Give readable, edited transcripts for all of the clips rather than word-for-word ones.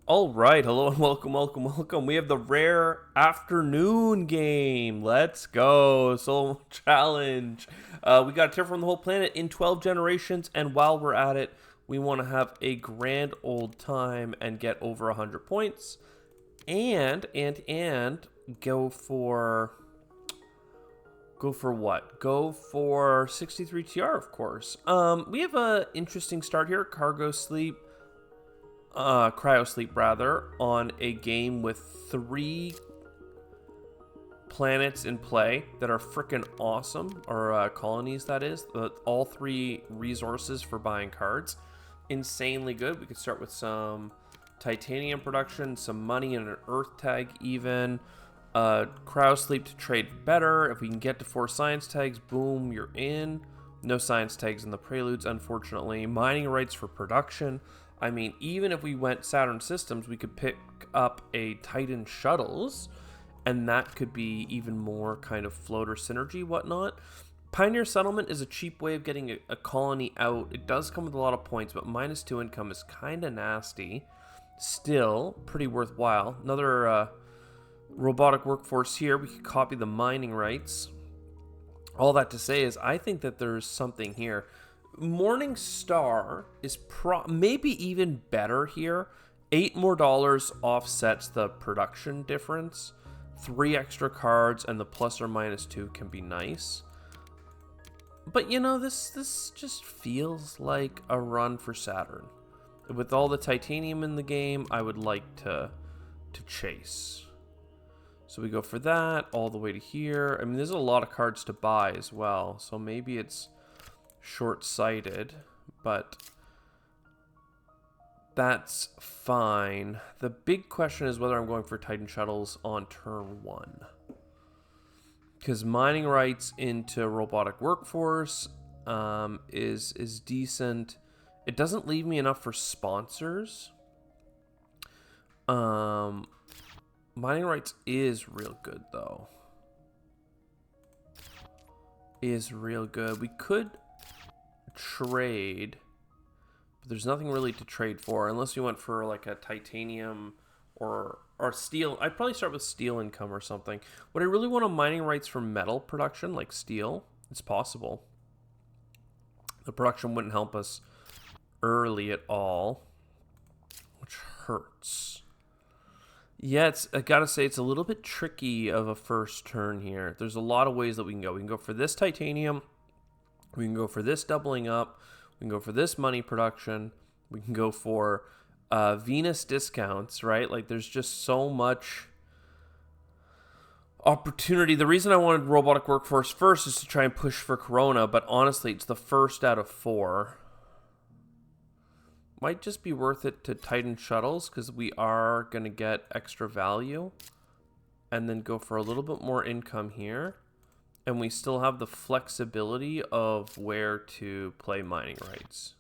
All right, hello and welcome. We have the rare afternoon game. Let's go. Solo challenge. We got to terraform the whole planet in 12 generations, and while we're at it, we want to have a grand old time and get over 100 points, and go for what? Go for 63 TR, of course. We have a interesting start here. Cargo sleep. Cryo sleep rather, on a game with 3 planets in play that are freaking awesome, or colonies, that is. All 3 resources for buying cards. Insanely good. We could start with some titanium production, some money, and an earth tag even. Cryo sleep to trade better. If we can get to 4 science tags, boom, you're in. No science tags in the preludes, unfortunately. Mining rights for production. I mean, even if we went Saturn systems, we could pick up a Titan shuttles, and that could be even more kind of floater synergy, whatnot. Pioneer settlement is a cheap way of getting a colony out. It does come with a lot of points, but -2 income is kind of nasty. Still, pretty worthwhile. Another robotic workforce here. We could copy the mining rights. All that to say is, I think that there's something here. Morning Star is maybe even better here. $8 more offsets the production difference. 3 extra cards and the plus or -2 can be nice. But you know, this just feels like a run for Saturn. With all the titanium in the game, I would like to chase. So we go for that all the way to here. I mean, there's a lot of cards to buy as well, so maybe it's short-sighted, but that's fine. The big question is whether I'm going for Titan shuttles on turn 1, because mining rights into robotic workforce is decent. It doesn't leave me enough for sponsors. Mining rights is real good though. Is real good. We could trade, but there's nothing really to trade for unless you went for like a titanium or steel. I'd probably start with steel income or something. Would I really want a mining rights for metal production like steel? It's possible. The production wouldn't help us early at all, which hurts. Yeah, I gotta say, it's a little bit tricky of a first turn here. There's a lot of ways that we can go. We can go for this titanium. We can go for this doubling up. We can go for this money production. We can go for Venus discounts, right? Like, there's just so much opportunity. The reason I wanted robotic workforce first is to try and push for Corona, but honestly, it's the first out of 4. Might just be worth it to Titan shuttles, because we are going to get extra value. And then go for a little bit more income here. And we still have the flexibility of where to play mining rights.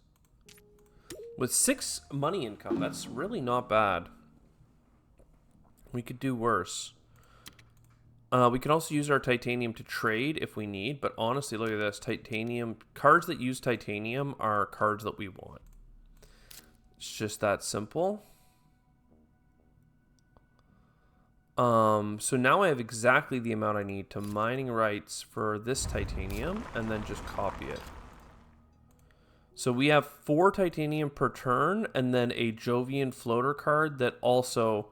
With 6 money income, that's really not bad. We could do worse. We can also use our titanium to trade if we need, but honestly, look at this. Titanium cards that use titanium are cards that we want. It's just that simple. So now I have exactly the amount I need to mining rights for this titanium, and then just copy it. So we have 4 titanium per turn, and then a Jovian floater card that also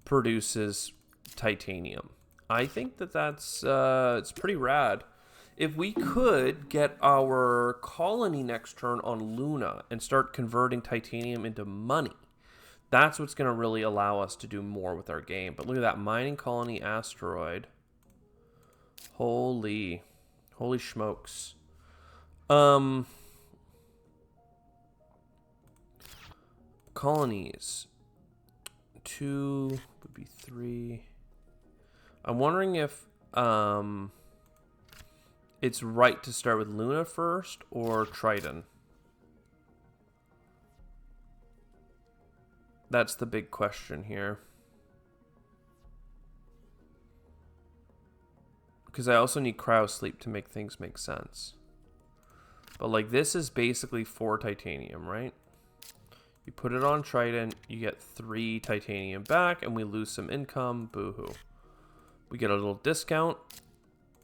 produces titanium. I think that's it's pretty rad. If we could get our colony next turn on Luna and start converting titanium into money, that's what's going to really allow us to do more with our game. But look at that, mining colony asteroid. Holy smokes. Colonies. 2 would be 3. I'm wondering if it's right to start with Luna first or Triton. That's the big question here. Because I also need cryo sleep to make things make sense. But like, this is basically 4 titanium, right? You put it on Trident, you get 3 titanium back, and we lose some income. Boo-hoo. We get a little discount.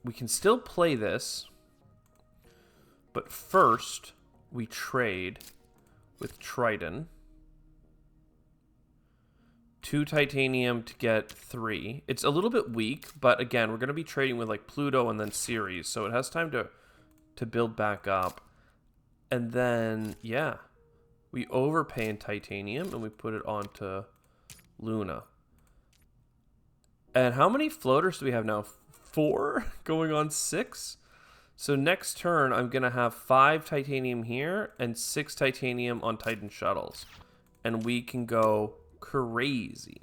We can still play this, but first we trade with Trident. 2 titanium to get 3. It's a little bit weak, but again, we're going to be trading with like Pluto and then Ceres, so it has time to build back up. And then, yeah, we overpay in titanium and we put it onto Luna. And how many floaters do we have now? 4 going on 6. So next turn, I'm going to have 5 titanium here and 6 titanium on Titan shuttles. And we can go crazy.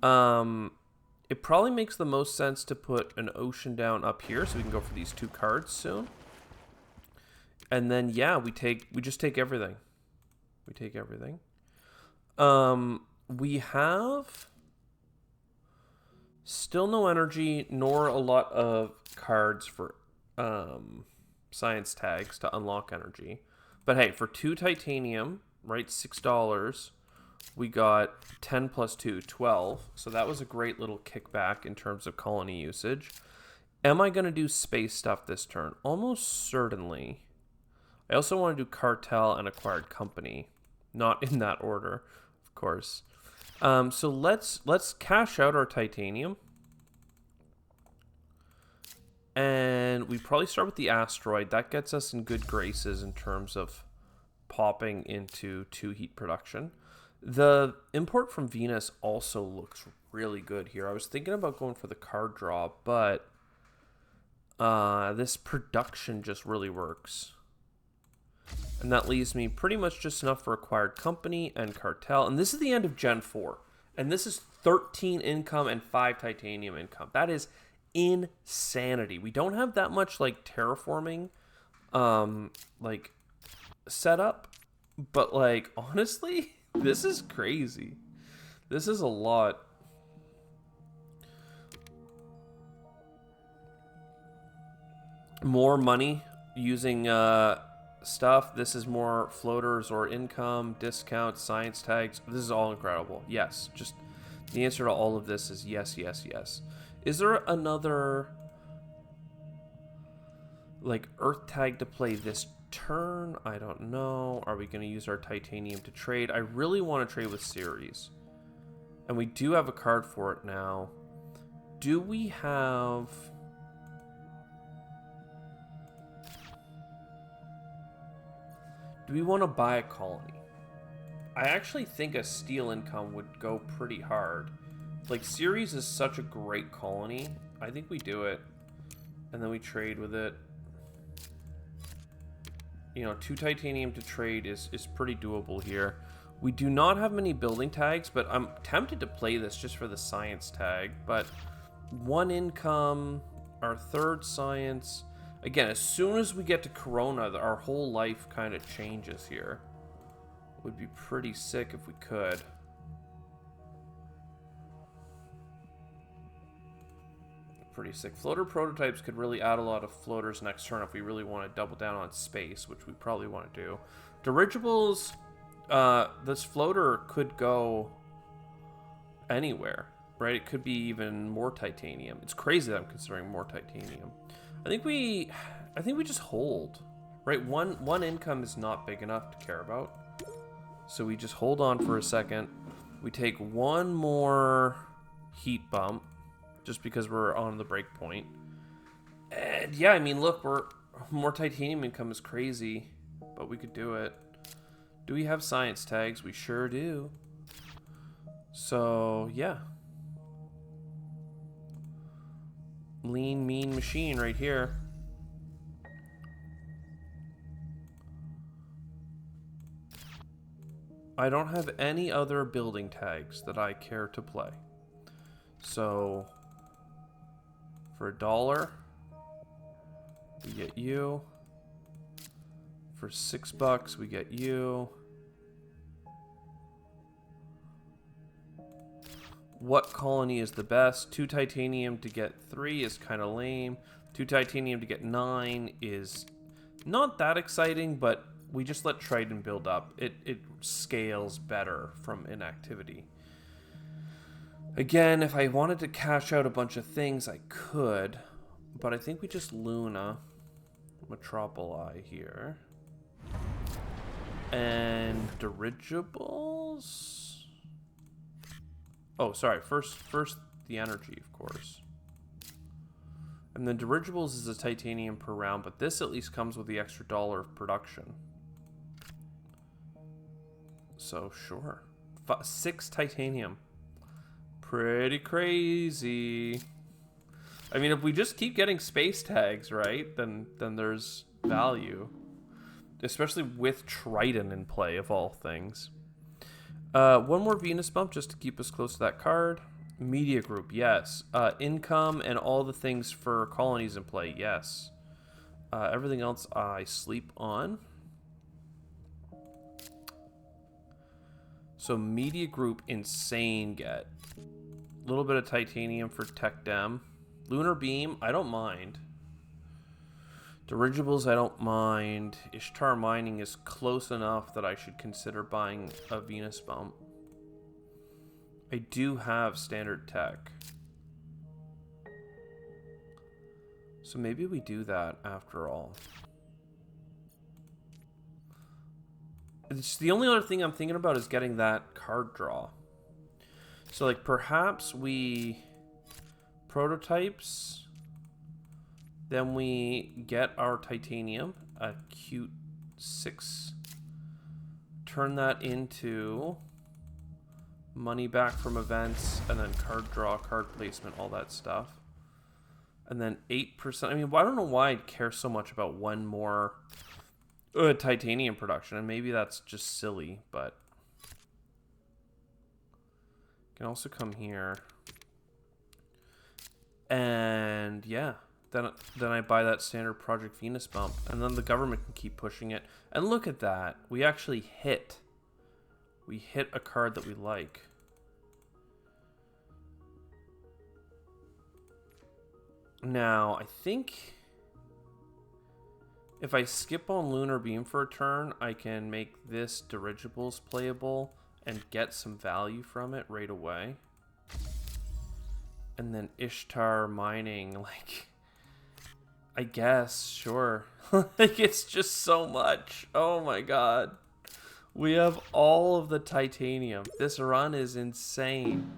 It probably makes the most sense to put an ocean down up here so we can go for these 2 cards soon. And then, yeah, we just take everything. We take everything. We have still no energy, nor a lot of cards for science tags to unlock energy. But hey, for 2 titanium, right, $6, we got 10 plus 2, 12. So that was a great little kickback in terms of colony usage. Am I going to do space stuff this turn? Almost certainly. I also want to do cartel and acquired company. Not in that order, of course. So let's cash out our titanium. And we probably start with the asteroid. That gets us in good graces in terms of popping into 2 heat production. The import from Venus also looks really good here. I was thinking about going for the card draw, but this production just really works. And that leaves me pretty much just enough for acquired company and cartel. And this is the end of Gen 4. And this is 13 income and 5 titanium income. That is insanity. We don't have that much like terraforming like setup, but like honestly, this is crazy. This is a lot. More money using stuff. This is more floaters or income, discounts, science tags. This is all incredible. Yes, just the answer to all of this is yes, yes, yes. Is there another like earth tag to play this turn? I don't know. Are we going to use our titanium to trade? I really want to trade with Ceres. And we do have a card for it now. Do we have... Do we want to buy a colony? I actually think a steel income would go pretty hard. Like, Ceres is such a great colony. I think we do it. And then we trade with it. You know, 2 titanium to trade is pretty doable here. We do not have many building tags, but I'm tempted to play this just for the science tag. But 1 income, our 3rd science. Again, as soon as we get to Corona, our whole life kind of changes here. Would be pretty sick if we could. Pretty sick. Floater prototypes could really add a lot of floaters next turn if we really want to double down on space, which we probably want to do. Dirigibles, this floater could go anywhere, right? It could be even more titanium. It's crazy that I'm considering more titanium. I think we just hold, right? One income is not big enough to care about. So we just hold on for a second. We take 1 more heat bump just because we're on the break point. And yeah, I mean, look, more titanium income is crazy, but we could do it. Do we have science tags? We sure do. So, yeah. Lean, mean machine right here. I don't have any other building tags that I care to play. So, for $1, we get you. For $6, we get you. What colony is the best? 2 titanium to get 3 is kind of lame. 2 titanium to get 9 is not that exciting, but we just let Triton build up. It scales better from inactivity. Again, if I wanted to cash out a bunch of things, I could. But I think we just Luna Metropoli here. And dirigibles? Oh, sorry. First the energy, of course. And then dirigibles is a titanium per round, but this at least comes with the extra $1 of production. So, sure. 6 titanium. Pretty crazy. I mean, if we just keep getting space tags, right, then there's value. Especially with Triton in play, of all things. One more Venus bump just to keep us close to that card. Media group, yes. Income and all the things for colonies in play, yes. Everything else I sleep on. So media group, insane get. A little bit of titanium for tech dem. Lunar beam, I don't mind. Dirigibles, I don't mind. Ishtar mining is close enough that I should consider buying a Venus bump. I do have standard tech. So maybe we do that after all. It's the only other thing I'm thinking about is getting that card draw. So like perhaps we prototypes, then we get our titanium, a cute 6, turn that into money back from events, and then card draw, card placement, all that stuff. And then 8%. I mean, I don't know why I'd care so much about one more titanium production, and maybe that's just silly, but you can also come here. And yeah, then I buy that standard Project Venus bump, and then the government can keep pushing it. And look at that. We actually hit. We hit a card that we like. Now, I think if I skip on Lunar Beam for a turn, I can make this dirigibles playable and get some value from it right away. And then Ishtar mining, like, I guess, sure. Like, it's just so much. Oh my god. We have all of the titanium. This run is insane.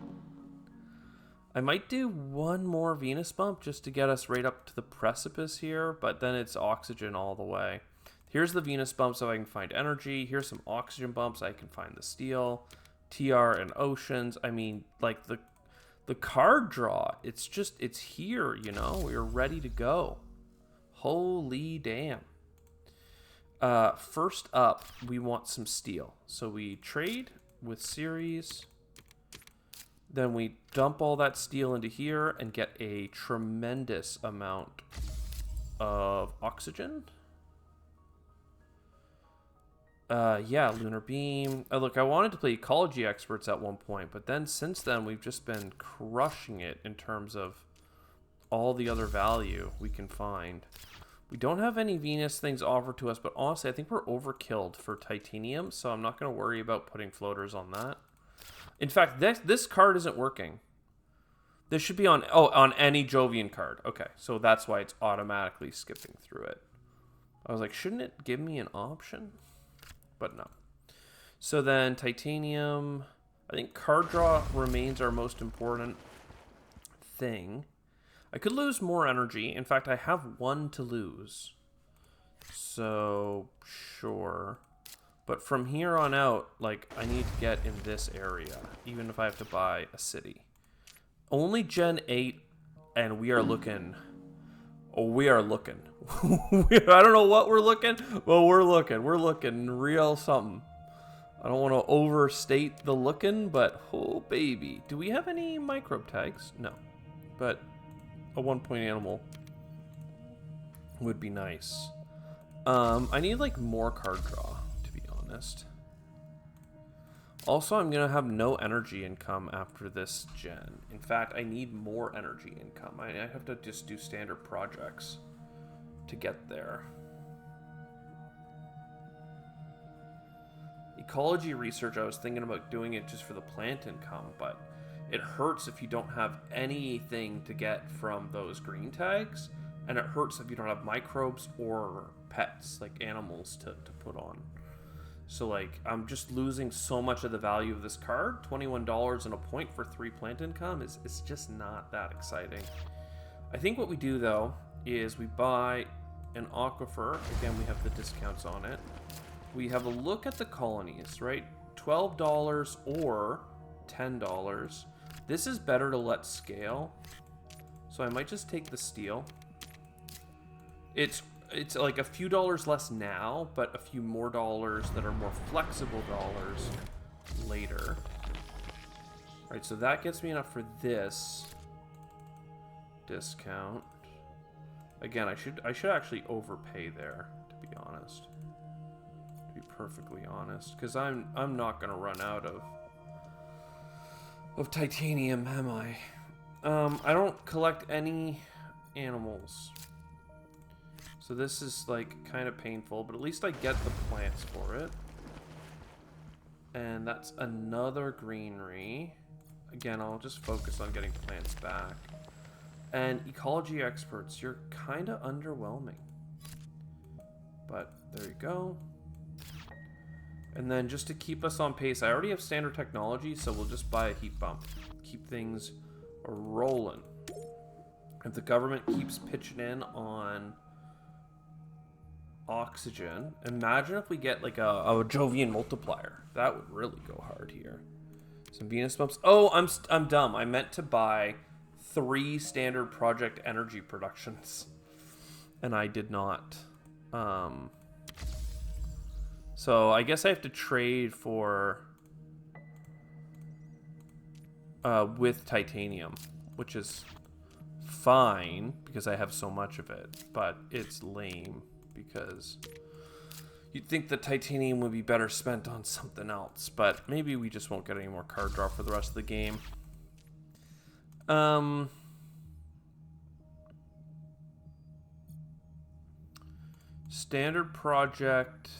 I might do one more Venus bump just to get us right up to the precipice here, but then it's oxygen all the way. Here's the Venus bump so I can find energy. Here's some oxygen bumps. I can find the steel, TR, and oceans. I mean, like, the card draw, it's here, you know? We're ready to go. Holy damn. First up, we want some steel. So we trade with series. Then we dump all that steel into here and get a tremendous amount of oxygen. Yeah, Lunar Beam. Look, I wanted to play Ecology Experts at one point, but then since then we've just been crushing it in terms of all the other value we can find. We don't have any Venus things offered to us, but honestly, I think we're overkilled for titanium, so I'm not going to worry about putting floaters on that. In fact, this card isn't working. This should be on any Jovian card. Okay, so that's why it's automatically skipping through it. I was like, shouldn't it give me an option? But no. So then titanium, I think card draw remains our most important thing. I could lose more energy. In fact, I have 1 to lose. So, sure. But from here on out, like, I need to get in this area, even if I have to buy a city. Only Gen 8, and we are looking. Oh, we are looking. I don't know what we're looking, but we're looking. We're looking real something. I don't want to overstate the looking, but oh, baby. Do we have any microbe tags? No. But a 1-point animal would be nice. I need, like, more card draw. Also, I'm going to have no energy income after this gen. In fact, I need more energy income. I have to just do standard projects to get there. ecology research, I was thinking about doing it just for the plant income, but it hurts if you don't have anything to get from those green tags, and it hurts if you don't have microbes or pets, like animals, to put on. So, like, I'm just losing so much of the value of this card. $21 and a point for 3 plant income is just not that exciting. I think what we do, though, is we buy an aquifer. Again, we have the discounts on it. We have a look at the colonies, right? $12 or $10. This is better to let scale. So I might just take the steel. It's like a few dollars less now, but a few more dollars that are more flexible dollars later. All right, so that gets me enough for this discount. Again, I should actually overpay there, to be honest. To be perfectly honest, because I'm not gonna run out of titanium, am I? I don't collect any animals. So this is, like, kind of painful, but at least I get the plants for it. And that's another greenery. Again, I'll just focus on getting plants back. And ecology experts, you're kind of underwhelming. But there you go. And then just to keep us on pace, I already have standard technology, so we'll just buy a heat bump. Keep things rolling. If the government keeps pitching in on oxygen, imagine if we get like a Jovian multiplier. That would really go hard here. Some Venus bumps. Oh, I'm dumb. I meant to buy 3 standard project energy productions, and I did not. So I guess I have to trade for with titanium, which is fine because I have so much of it, but it's lame because you'd think the titanium would be better spent on something else, but maybe we just won't get any more card draw for the rest of the game. Standard project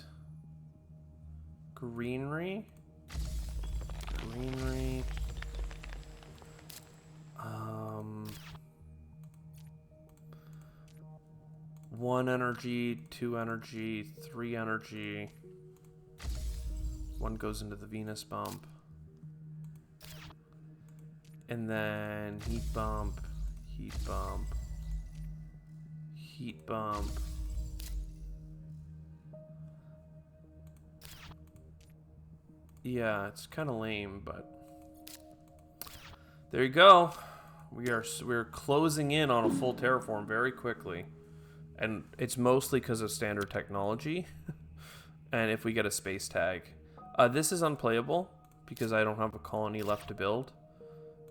greenery. 1 energy, 2 energy, 3 energy. 1 goes into the Venus bump. And then heat bump, heat bump, heat bump. Yeah, it's kind of lame, but there you go. We're closing in on a full terraform very quickly. And it's mostly because of standard technology. And if we get a space tag. This is unplayable because I don't have a colony left to build.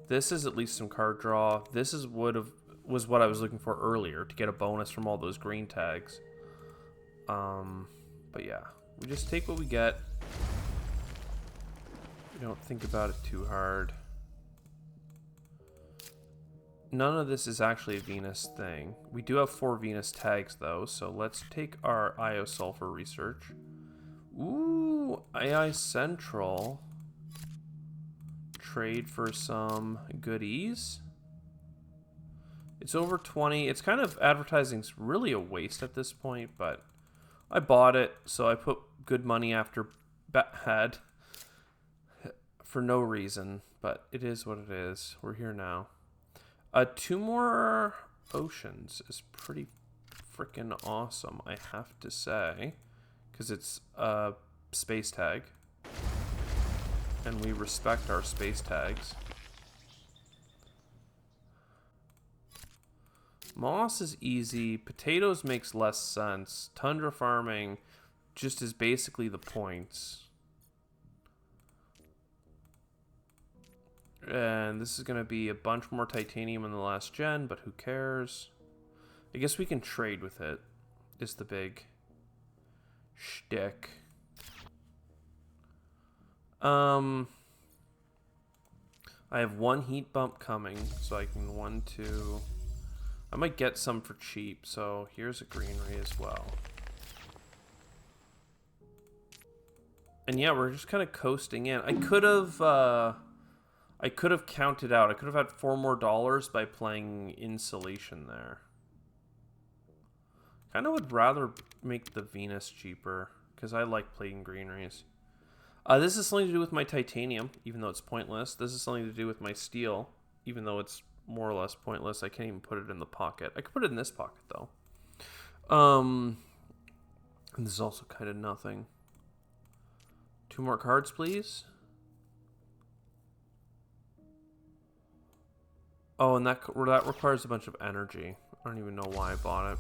This is at least some card draw. This is was what I was looking for earlier, to get a bonus from all those green tags. But yeah, we just take what we get. We don't think about it too hard. None of this is actually a Venus thing. We do have 4 Venus tags, though, so let's take our IO Sulfur research. Ooh, AI Central. Trade for some goodies. It's over 20. It's kind of, advertising's really a waste at this point, but I bought it, so I put good money after bad for no reason, but it is what it is. We're here now. 2 more oceans is pretty freaking awesome, I have to say, because it's a space tag, and we respect our space tags. Moss is easy. Potatoes makes less sense. Tundra farming just is basically the points. And this is going to be a bunch more titanium in the last gen, but who cares? I guess we can trade with it, is the big shtick. I have 1 heat bump coming, so I can 1, 2. I might get some for cheap, so here's a greenery as well. And yeah, we're just kind of coasting in. I could have counted out. I could have had $4 more by playing insulation there. Kind of would rather make the Venus cheaper because I like playing greeneries. This is something to do with my titanium, even though it's pointless. This is something to do with my steel, even though it's more or less pointless. I can't even put it in the pocket. I could put it in this pocket though. And this is also kind of nothing. 2 more cards, please. Oh, and that requires a bunch of energy. I don't even know why I bought it.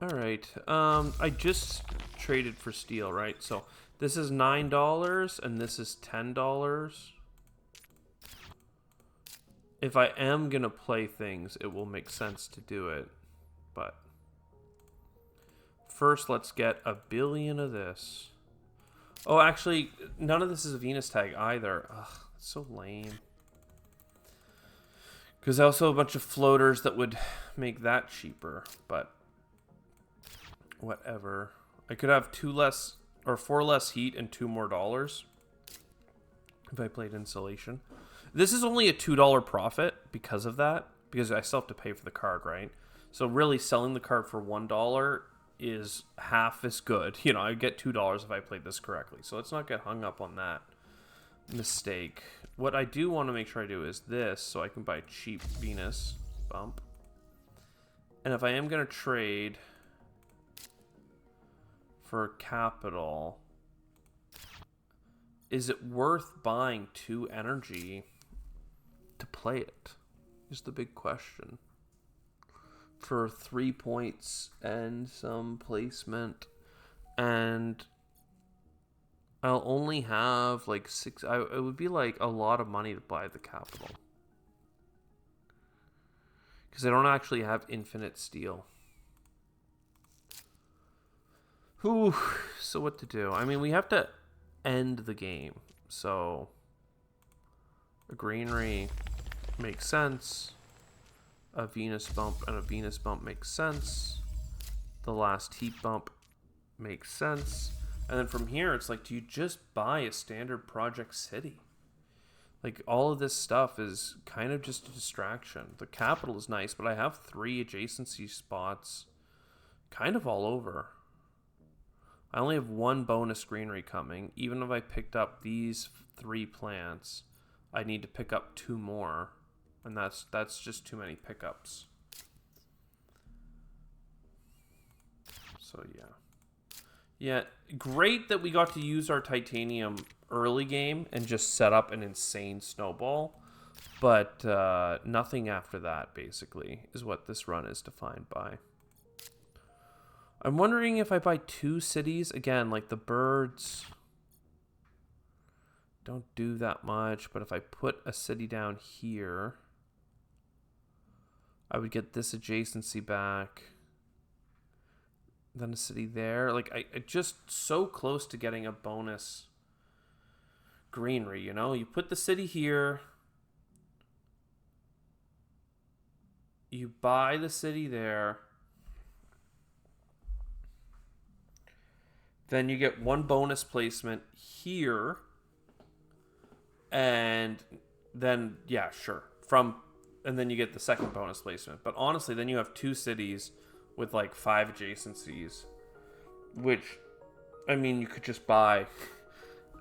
Alright, I just traded for steel, right? So this is $9 and this is $10. If I am gonna play things, it will make sense to do it. But first, let's get 1 billion of this. Oh, actually, none of this is a Venus tag either. Ugh, that's so lame. Because also a bunch of floaters that would make that cheaper, but whatever. I could have 4 less heat and $2 more if I played insulation. This is only a $2 profit because of that, because I still have to pay for the card, right? So really selling the card for $1 is half as good. You know, I get $2 if I played this correctly. So let's not get hung up on that mistake. What I do want to make sure I do is this, so I can buy cheap Venus bump. And if I am going to trade for capital, is it worth buying 2 energy to play it? Is the big question. For 3 points and some placement, and I'll only have like 6. It would be like a lot of money to buy the capital because I don't actually have infinite steel. Whew. So what to do? I mean, we have to end the game. So a greenery makes sense. A Venus bump and a Venus bump makes sense. The last heat bump makes sense. And then from here, it's like, do you just buy a standard project city? Like, all of this stuff is kind of just a distraction. The capital is nice, but I have 3 adjacency spots kind of all over. I only have 1 bonus greenery coming. Even if I picked up these 3 plants, I need to pick up 2 more. And that's just too many pickups. So, yeah. Yeah, great that we got to use our titanium early game and just set up an insane snowball. But nothing after that, basically, is what this run is defined by. I'm wondering if I buy 2 cities. Again, like the birds don't do that much. But if I put a city down here, I would get this adjacency back. Then a city there. Like, I just so close to getting a bonus greenery, you know? You put the city here. You buy the city there. Then you get 1 bonus placement here. And then, yeah, sure. And then you get the second bonus placement. But honestly, then you have 2 cities with like 5 adjacencies. Which, I mean, you could just buy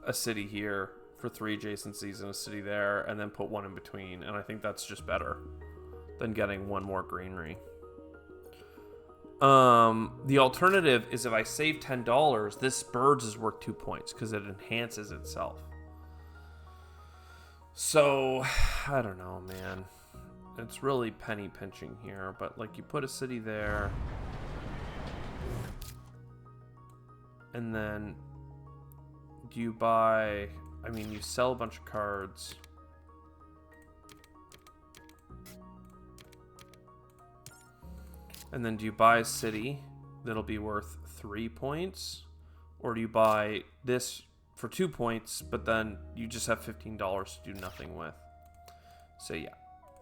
a city here for 3 adjacencies and a city there. And then put 1 in between. And I think that's just better than getting 1 more greenery. The alternative is if I save $10, this birds is worth 2 points because it enhances itself. So, I don't know, man. It's really penny pinching here, but like you put a city there. And then do you buy, I mean, you sell a bunch of cards. And then do you buy a city that'll be worth 3 points? Or do you buy this for 2 points, but then you just have $15 to do nothing with? So yeah.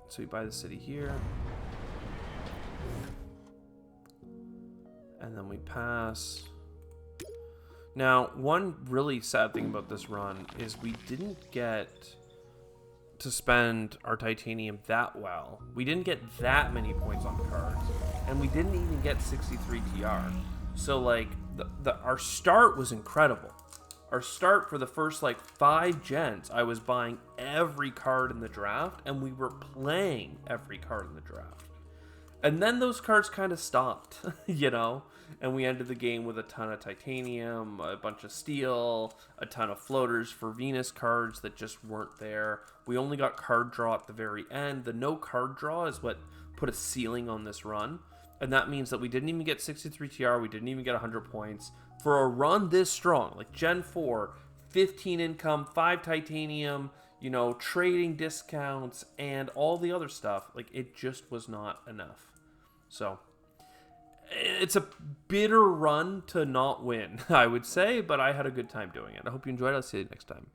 So you buy the city here. And then we pass. Now, one really sad thing about this run is we didn't get to spend our titanium that well. We didn't get that many points on cards, and we didn't even get 63 TR. So like our start was incredible. Our start for the first like 5 gens, I was buying every card in the draft, and we were playing every card in the draft. And then those cards kind of stopped, you know? And we ended the game with a ton of titanium, a bunch of steel, a ton of floaters for Venus cards that just weren't there. We only got card draw at the very end. The no card draw is what put a ceiling on this run. And that means that we didn't even get 63 TR, we didn't even get 100 points. For a run this strong, like Gen 4, 15 income, 5 titanium, you know, trading discounts, and all the other stuff, like it just was not enough. So, it's a bitter run to not win, I would say, but I had a good time doing it. I hope you enjoyed it. I'll see you next time.